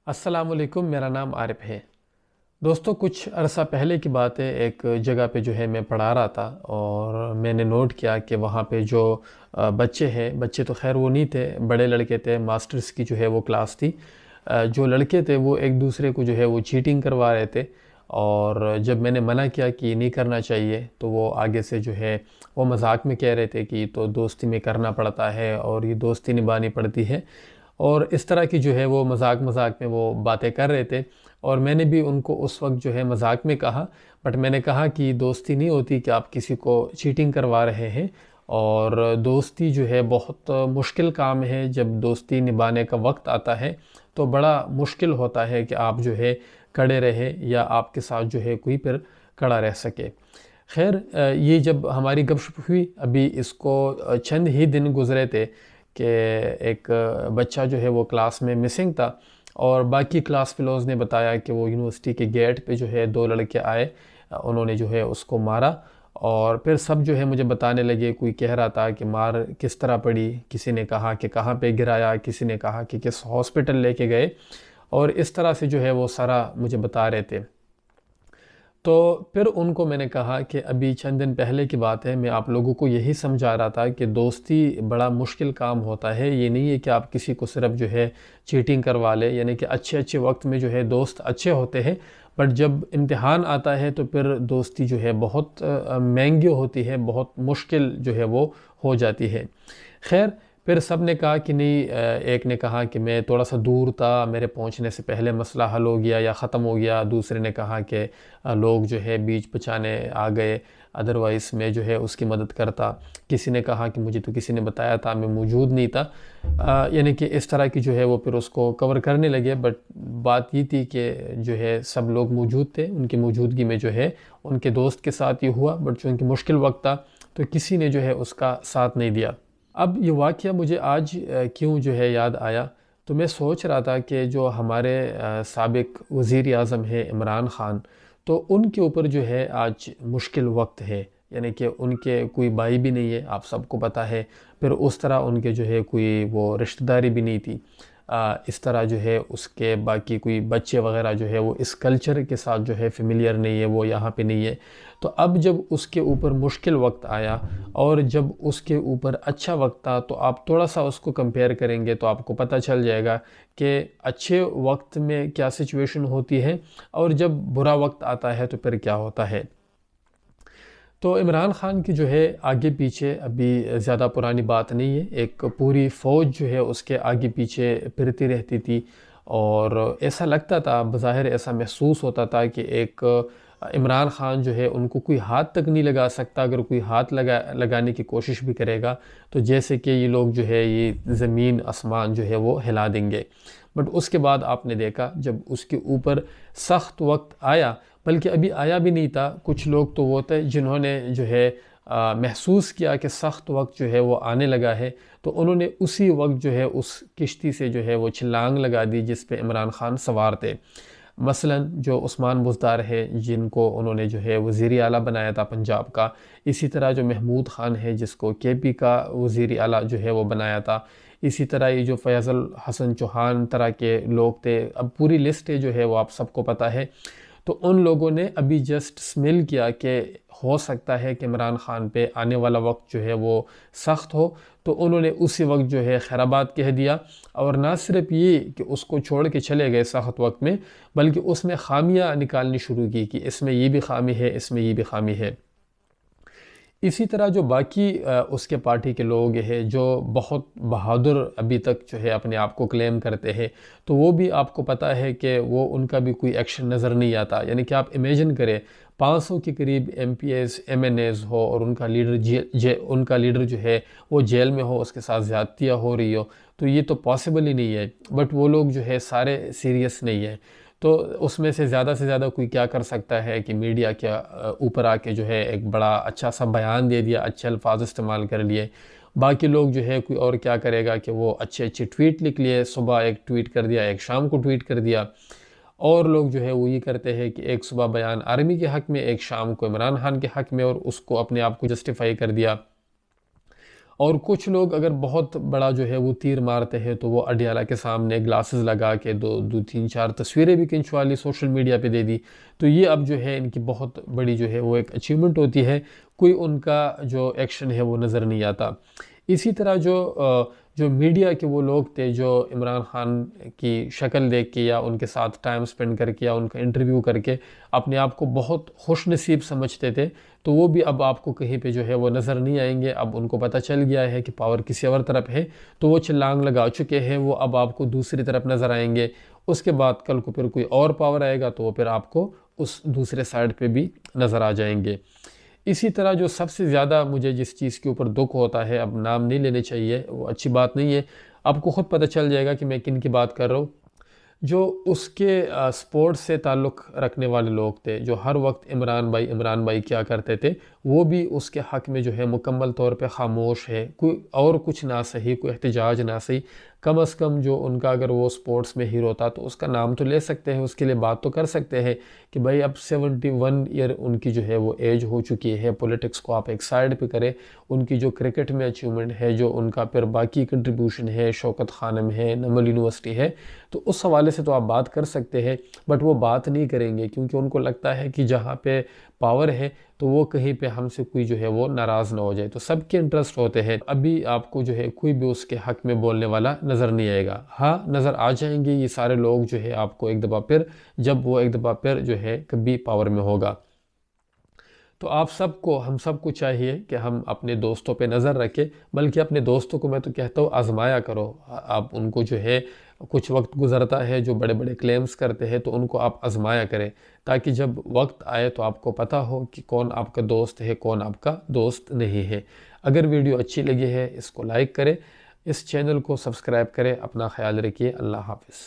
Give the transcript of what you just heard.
السلام علیکم، میرا نام عارف ہے۔ دوستو، کچھ عرصہ پہلے کی بات ہے، ایک جگہ پہ جو ہے میں پڑھا رہا تھا اور میں نے نوٹ کیا کہ وہاں پہ جو بچے تو خیر وہ نہیں تھے، بڑے لڑکے تھے، ماسٹرز کی جو ہے وہ کلاس تھی۔ جو لڑکے تھے وہ ایک دوسرے کو جو ہے وہ چیٹنگ کروا رہے تھے، اور جب میں نے منع کیا کہ یہ نہیں کرنا چاہیے تو وہ آگے سے جو ہے وہ مذاق میں کہہ رہے تھے کہ یہ تو دوستی میں کرنا پڑتا ہے اور یہ دوستی نبھانی پڑتی ہے، اور اس طرح کی جو ہے وہ مذاق میں وہ باتیں کر رہے تھے۔ اور میں نے بھی ان کو اس وقت جو ہے مذاق میں کہا، بٹ میں نے کہا کہ دوستی نہیں ہوتی کہ آپ کسی کو چیٹنگ کروا رہے ہیں، اور دوستی جو ہے بہت مشکل کام ہے۔ جب دوستی نبھانے کا وقت آتا ہے تو بڑا مشکل ہوتا ہے کہ آپ جو ہے کڑے رہے یا آپ کے ساتھ جو ہے کوئی پھر کڑا رہ سکے۔ خیر، یہ جب ہماری گپ شپ ہوئی، ابھی اس کو چند ہی دن گزرے تھے کہ ایک بچہ جو ہے وہ کلاس میں مسنگ تھا، اور باقی کلاس فیلوز نے بتایا کہ وہ یونیورسٹی کے گیٹ پہ جو ہے دو لڑکے آئے، انہوں نے جو ہے اس کو مارا، اور پھر سب جو ہے مجھے بتانے لگے، کوئی کہہ رہا تھا کہ مار کس طرح پڑی، کسی نے کہا کہ کہاں پہ گرایا، کسی نے کہا کہ کس ہاسپٹل لے کے گئے، اور اس طرح سے جو ہے وہ سارا مجھے بتا رہے تھے۔ تو پھر ان کو میں نے کہا کہ ابھی چند دن پہلے کی بات ہے، میں آپ لوگوں کو یہی سمجھا رہا تھا کہ دوستی بڑا مشکل کام ہوتا ہے۔ یہ نہیں ہے کہ آپ کسی کو صرف جو ہے چیٹنگ کروا لے، یعنی کہ اچھے وقت میں جو ہے دوست اچھے ہوتے ہیں، بٹ جب امتحان آتا ہے تو پھر دوستی جو ہے بہت مہنگی ہوتی ہے، بہت مشکل جو ہے وہ ہو جاتی ہے۔ خیر، پھر سب نے کہا کہ نہیں، ایک نے کہا کہ میں تھوڑا سا دور تھا، میرے پہنچنے سے پہلے مسئلہ حل ہو گیا یا ختم ہو گیا، دوسرے نے کہا کہ لوگ جو ہے بیچ بچانے آ گئے، ادروائز میں جو ہے اس کی مدد کرتا، کسی نے کہا کہ مجھے تو کسی نے بتایا تھا، میں موجود نہیں تھا، یعنی کہ اس طرح کی جو ہے وہ پھر اس کو کور کرنے لگے۔ بٹ بات یہ تھی کہ جو ہے سب لوگ موجود تھے، ان کی موجودگی میں جو ہے ان کے دوست کے ساتھ یہ ہوا، بٹ چونکہ مشکل وقت تھا تو کسی نے جو ہے اس کا ساتھ نہیں دیا۔ اب یہ واقعہ مجھے آج کیوں جو ہے یاد آیا، تو میں سوچ رہا تھا کہ جو ہمارے سابق وزیر اعظم ہے عمران خان، تو ان کے اوپر جو ہے آج مشکل وقت ہے، یعنی کہ ان کے کوئی بھائی بھی نہیں ہے، آپ سب کو پتہ ہے، پھر اس طرح ان کے جو ہے کوئی وہ رشتہ داری بھی نہیں تھی، اس طرح جو ہے اس کے باقی کوئی بچے وغیرہ جو ہے وہ اس کلچر کے ساتھ جو ہے فیملیئر نہیں ہے، وہ یہاں پہ نہیں ہے۔ تو اب جب اس کے اوپر مشکل وقت آیا اور جب اس کے اوپر اچھا وقت تھا، تو آپ تھوڑا سا اس کو کمپیئر کریں گے تو آپ کو پتہ چل جائے گا کہ اچھے وقت میں کیا سچویشن ہوتی ہے اور جب برا وقت آتا ہے تو پھر کیا ہوتا ہے۔ تو عمران خان کی جو ہے آگے پیچھے ابھی زیادہ پرانی بات نہیں ہے، ایک پوری فوج جو ہے اس کے آگے پیچھے پھرتی رہتی تھی، اور ایسا لگتا تھا، بظاہر ایسا محسوس ہوتا تھا کہ ایک عمران خان جو ہے ان کو کوئی ہاتھ تک نہیں لگا سکتا، اگر کوئی ہاتھ لگانے کی کوشش بھی کرے گا تو جیسے کہ یہ لوگ جو ہے یہ زمین آسمان جو ہے وہ ہلا دیں گے۔ بٹ اس کے بعد آپ نے دیکھا جب اس کے اوپر سخت وقت آیا، بلکہ ابھی آیا بھی نہیں تھا، کچھ لوگ تو وہ تھے جنہوں نے جو ہے محسوس کیا کہ سخت وقت جو ہے وہ آنے لگا ہے، تو انہوں نے اسی وقت جو ہے اس کشتی سے جو ہے وہ چھلانگ لگا دی جس پہ عمران خان سوار تھے۔ مثلا جو عثمان بزدار ہے، جن کو انہوں نے جو ہے وزیر اعلیٰ بنایا تھا پنجاب کا، اسی طرح جو محمود خان ہے جس کو کے پی کا وزیر اعلیٰ جو ہے وہ بنایا تھا، اسی طرح یہ جو فیض الحسن چوہان طرح کے لوگ تھے، اب پوری لسٹ ہے جو ہے وہ آپ سب کو پتہ ہے۔ تو ان لوگوں نے ابھی جسٹ سمیل کیا کہ ہو سکتا ہے کہ عمران خان پہ آنے والا وقت جو ہے وہ سخت ہو، تو انہوں نے اسی وقت جو ہے خیر آباد کہہ دیا، اور نہ صرف یہ کہ اس کو چھوڑ کے چلے گئے سخت وقت میں، بلکہ اس میں خامیاں نکالنی شروع کی کہ اس میں یہ بھی خامی ہے، اس میں یہ بھی خامی ہے۔ اسی طرح جو باقی اس کے پارٹی کے لوگ ہیں جو بہت بہادر ابھی تک جو ہے اپنے آپ کو کلیم کرتے ہیں، تو وہ بھی آپ کو پتہ ہے کہ وہ ان کا بھی کوئی ایکشن نظر نہیں آتا، یعنی کہ آپ امیجن کریں 500 کے قریب MPAs MNAs ہو اور ان کا لیڈر جو ہے وہ جیل میں ہو، اس کے ساتھ زیادتیاں ہو رہی ہو، تو یہ تو پاسبل ہی نہیں ہے، بٹ وہ لوگ جو ہے سارے سیریس نہیں ہیں۔ تو اس میں سے زیادہ کوئی کیا کر سکتا ہے کہ میڈیا کے اوپر آ کے جو ہے ایک بڑا اچھا سا بیان دے دیا، اچھے الفاظ استعمال کر لیے، باقی لوگ جو ہے کوئی اور کیا کرے گا کہ وہ اچھے ٹویٹ لکھ لیے، صبح ایک ٹویٹ کر دیا، ایک شام کو ٹویٹ کر دیا، اور لوگ جو ہے وہ یہ کرتے ہیں کہ ایک صبح بیان آرمی کے حق میں، ایک شام کو عمران خان کے حق میں، اور اس کو اپنے آپ کو جسٹیفائی کر دیا۔ اور کچھ لوگ اگر بہت بڑا جو ہے وہ تیر مارتے ہیں تو وہ اڈیالہ کے سامنے گلاسز لگا کے دو تین چار تصویریں بھی کھنچوا لی، سوشل میڈیا پہ دے دی، تو یہ اب جو ہے ان کی بہت بڑی جو ہے وہ ایک اچیومنٹ ہوتی ہے، کوئی ان کا جو ایکشن ہے وہ نظر نہیں آتا۔ اسی طرح جو میڈیا کے وہ لوگ تھے جو عمران خان کی شکل دیکھ کے یا ان کے ساتھ ٹائم سپینڈ کر کے یا ان کا انٹرویو کر کے اپنے آپ کو بہت خوش نصیب سمجھتے تھے، تو وہ بھی اب آپ کو کہیں پہ جو ہے وہ نظر نہیں آئیں گے۔ اب ان کو پتہ چل گیا ہے کہ پاور کسی اور طرف ہے، تو وہ چھلانگ لگا چکے ہیں، وہ اب آپ کو دوسری طرف نظر آئیں گے۔ اس کے بعد کل کو پھر کوئی اور پاور آئے گا تو وہ پھر آپ کو اس دوسرے سائڈ پہ بھی نظر آ جائیں گے۔ اسی طرح جو سب سے زیادہ مجھے جس چیز کے اوپر دکھ ہوتا ہے، اب نام نہیں لینے چاہیے، وہ اچھی بات نہیں ہے، آپ کو خود پتہ چل جائے گا کہ میں کن کی بات کر رہا ہوں، جو اس کے سپورٹ سے تعلق رکھنے والے لوگ تھے، جو ہر وقت عمران بھائی کیا کرتے تھے، وہ بھی اس کے حق میں جو ہے مکمل طور پہ خاموش ہے۔ کوئی اور کچھ نہ صحیح، کوئی احتجاج نہ صحیح، کم از کم جو ان کا اگر وہ سپورٹس میں ہیرو تھا تو اس کا نام تو لے سکتے ہیں، اس کے لیے بات تو کر سکتے ہیں کہ بھائی اب 71 ایئر ان کی جو ہے وہ ایج ہو چکی ہے۔ پولیٹکس کو آپ ایک سائڈ پہ کریں، ان کی جو کرکٹ میں اچیومنٹ ہے، جو ان کا پھر باقی کنٹریبیوشن ہے، شوکت خانم ہے، نمل یونیورسٹی ہے، تو اس حوالے سے تو آپ بات کر سکتے ہیں، بٹ وہ بات نہیں کریں گے کیونکہ ان کو لگتا ہے کہ جہاں پہ پاور ہے تو وہ کہیں پہ ہم سے کوئی جو ہے وہ ناراض نہ ہو جائے، تو سب کے انٹرسٹ ہوتے ہیں۔ ابھی آپ کو جو ہے کوئی بھی اس کے حق میں بولنے والا نظر نہیں آئے گا۔ ہاں نظر آ جائیں گے یہ سارے لوگ جو ہے آپ کو ایک دفعہ پھر، جب وہ ایک دفعہ پھر جو ہے کبھی پاور میں ہوگا۔ تو آپ سب کو، ہم سب کو چاہیے کہ ہم اپنے دوستوں پہ نظر رکھیں، بلکہ اپنے دوستوں کو میں تو کہتا ہوں آزمایا کرو۔ آپ ان کو جو ہے کچھ وقت گزرتا ہے جو بڑے بڑے کلیمز کرتے ہیں تو ان کو آپ آزمایا کریں، تاکہ جب وقت آئے تو آپ کو پتہ ہو کہ کون آپ کا دوست ہے، کون آپ کا دوست نہیں ہے۔ اگر ویڈیو اچھی لگی ہے اس کو لائک کریں، اس چینل کو سبسکرائب کریں، اپنا خیال رکھیے، اللہ حافظ۔